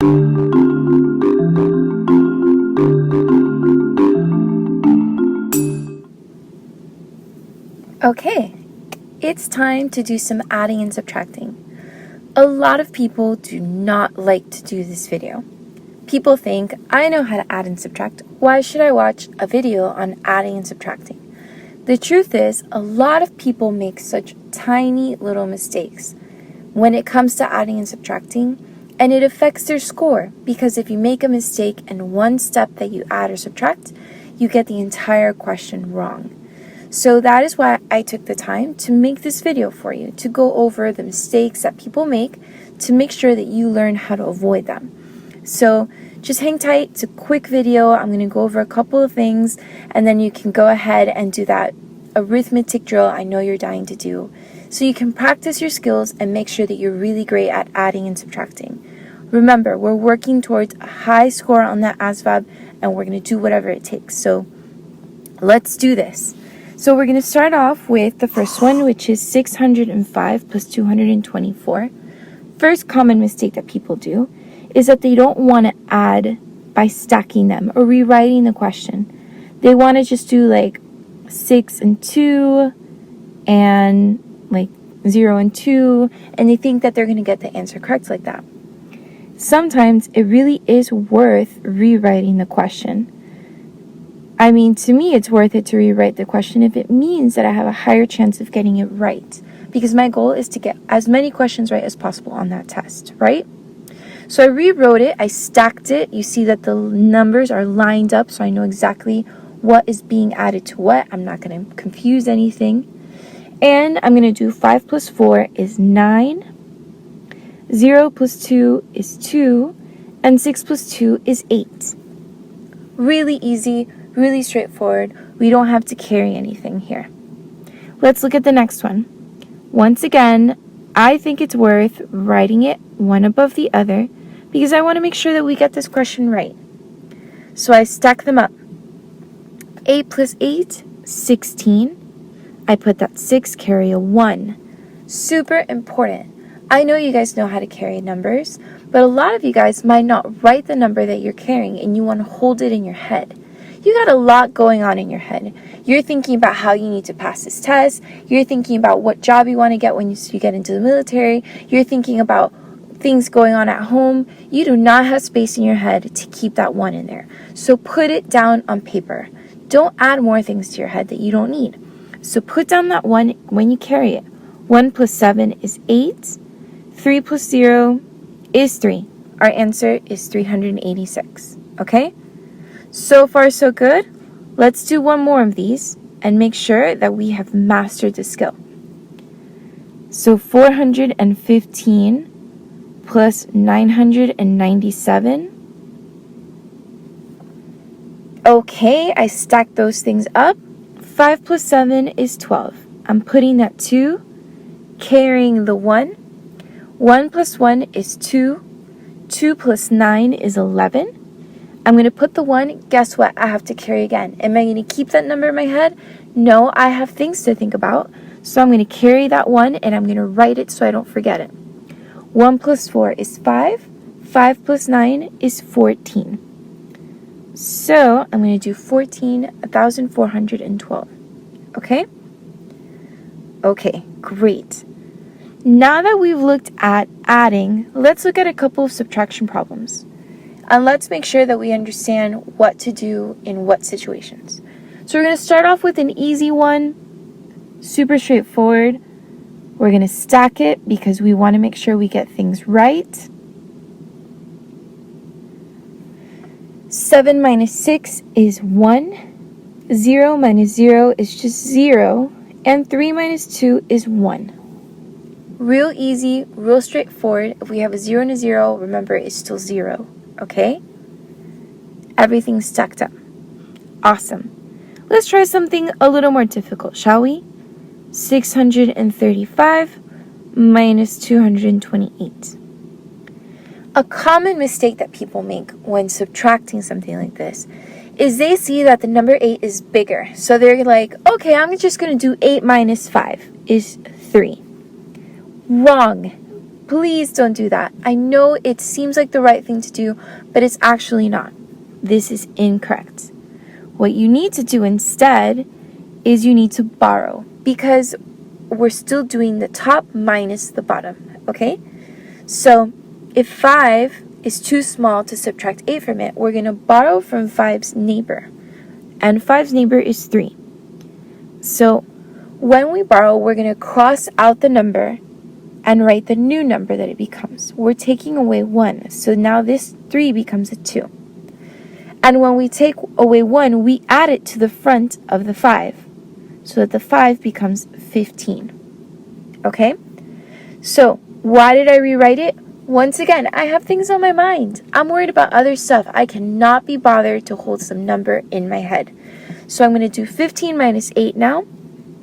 Okay, it's time to do some adding and subtracting. A lot of people do not like to do this video. People think, I know how to add and subtract. Why should I watch a video on adding and subtracting? The truth is, a lot of people make such tiny little mistakes when it comes to adding and subtracting, and it affects their score because if you make a mistake in one step that you add or subtract, you get the entire question wrong. So that is why I took the time to make this video for you, to go over the mistakes that people make to make sure that you learn how to avoid them. So just hang tight. It's a quick video. I'm going to go over a couple of things and then you can go ahead and do that arithmetic drill I know you're dying to do. So you can practice your skills and make sure that you're really great at adding and subtracting. Remember, we're working towards a high score on that ASVAB and we're going to do whatever it takes. So let's do this. So we're going to start off with the first one, which is 605 plus 224. First common mistake that people do is that they don't want to add by stacking them or rewriting the question. They want to just do like 6 and 2 and like 0 and 2, and they think that they're going to get the answer correct like that. Sometimes it really is worth rewriting the question. I mean, to me, it's worth it to rewrite the question if it means that I have a higher chance of getting it right. Because my goal is to get as many questions right as possible on that test, right? So I rewrote it, I stacked it. You see that the numbers are lined up, so I know exactly what is being added to what. I'm not going to confuse anything. And I'm going to do 5 plus 4 is 9. 0 plus 2 is 2. And 6 plus 2 is 8. Really easy. Really straightforward. We don't have to carry anything here. Let's look at the next one. Once again, I think it's worth writing it one above the other because I want to make sure that we get this question right. So I stack them up. 8 plus 8, 16. I put that 6, carry a 1. Super important. I know you guys know how to carry numbers, but a lot of you guys might not write the number that you're carrying and you want to hold it in your head. You got a lot going on in your head. You're thinking about how you need to pass this test. You're thinking about what job you want to get when you get into the military. You're thinking about things going on at home. You do not have space in your head to keep that 1 in there. So put it down on paper. Don't add more things to your head that you don't need. So put down that 1 when you carry it. 1 plus 7 is 8. 3 plus 0 is 3. Our answer is 386. Okay? So far, so good. Let's do one more of these and make sure that we have mastered the skill. So 415 plus 997. Okay, I stacked those things up. 5 plus 7 is 12. I'm putting that 2, carrying the 1. 1 plus 1 is 2. 2 plus 9 is 11. I'm going to put the 1, guess what? I have to carry again. Am I going to keep that number in my head? No, I have things to think about. So I'm going to carry that 1 and I'm going to write it so I don't forget it. 1 plus 4 is 5. 5 plus 9 is 14. So I'm going to do 14,412. Okay? Okay, great. Now that we've looked at adding, let's look at a couple of subtraction problems. And let's make sure that we understand what to do in what situations. So we're going to start off with an easy one, super straightforward. We're going to stack it because we want to make sure we get things right. 7 minus 6 is 1. 0 minus 0 is just 0. And 3 minus 2 is 1. Real easy, real straightforward. If we have a 0 and a 0, remember it's still 0. Okay? Everything's stacked up. Awesome. Let's try something a little more difficult, shall we? 635 minus 228. A common mistake that people make when subtracting something like this is they see that the number 8 is bigger. So they're like, okay, I'm just going to do 8 minus 5 is 3. Wrong. Please don't do that. I know it seems like the right thing to do, but it's actually not. This is incorrect. What you need to do instead is you need to borrow, because we're still doing the top minus the bottom, okay? So if 5 is too small to subtract 8 from it, we're going to borrow from 5's neighbor. And 5's neighbor is 3. So when we borrow, we're going to cross out the number and write the new number that it becomes. We're taking away 1. So now this 3 becomes a 2. And when we take away 1, we add it to the front of the 5. So that the 5 becomes 15. Okay? So why did I rewrite it? Once again, I have things on my mind. I'm worried about other stuff. I cannot be bothered to hold some number in my head. So I'm going to do 15 minus 8 now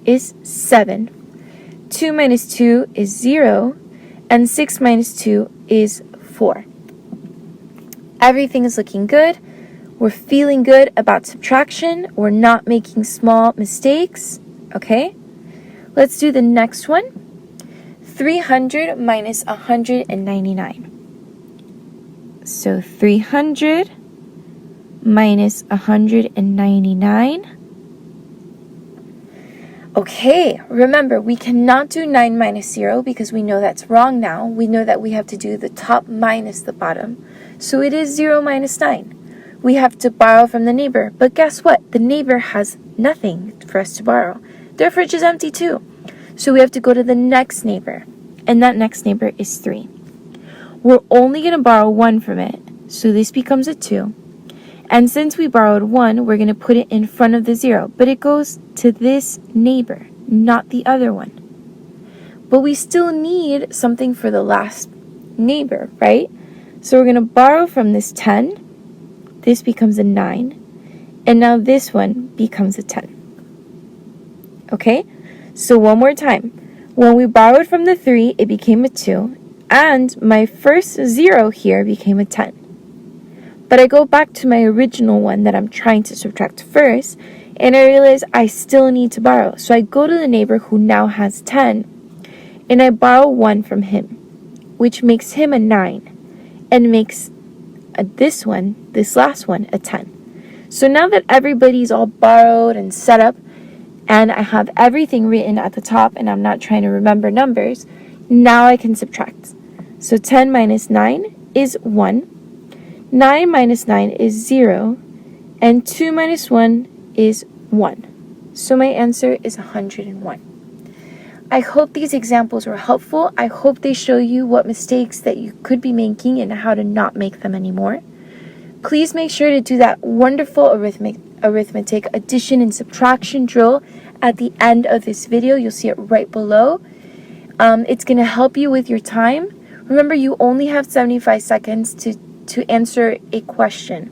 is 7. 2 minus 2 is 0. And 6 minus 2 is 4. Everything is looking good. We're feeling good about subtraction. We're not making small mistakes. Okay? Let's do the next one. 300 minus 199. So 300 minus 199. Okay, remember, we cannot do 9 minus 0 because we know that's wrong now. We know that we have to do the top minus the bottom. So it is 0 minus 9. We have to borrow from the neighbor. But guess what? The neighbor has nothing for us to borrow. Their fridge is empty too. So we have to go to the next neighbor. And that next neighbor is 3. We're only going to borrow 1 from it. So this becomes a 2. And since we borrowed 1, we're going to put it in front of the 0. But it goes to this neighbor, not the other one. But we still need something for the last neighbor, right? So we're going to borrow from this 10. This becomes a 9. And now this one becomes a 10. Okay? So one more time. When we borrowed from the 3, it became a 2. And my first 0 here became a 10. But I go back to my original one that I'm trying to subtract first. And I realize I still need to borrow. So I go to the neighbor who now has 10. And I borrow 1 from him. Which makes him a 9. And makes this last one, a 10. So now that everybody's all borrowed and set up, and I have everything written at the top, and I'm not trying to remember numbers, now I can subtract. So 10 minus 9 is 1. 9 minus 9 is 0. And 2 minus 1 is 1. So my answer is 101. I hope these examples were helpful. I hope they show you what mistakes that you could be making and how to not make them anymore. Please make sure to do that wonderful arithmetic addition and subtraction drill at the end of this video. You'll see it right below. It's going to help you with your time. Remember, you only have 75 seconds to answer a question.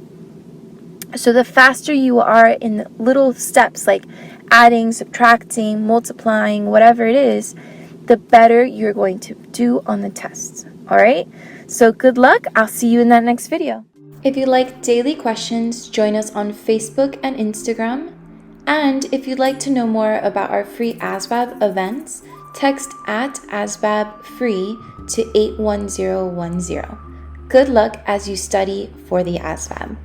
So the faster you are in the little steps like adding, subtracting, multiplying, whatever it is, the better you're going to do on the tests. All right? So good luck. I'll see you in that next video. If you like daily questions, join us on Facebook and Instagram. And if you'd like to know more about our free ASVAB events, text @ASVAB free to 81010. Good luck as you study for the ASVAB.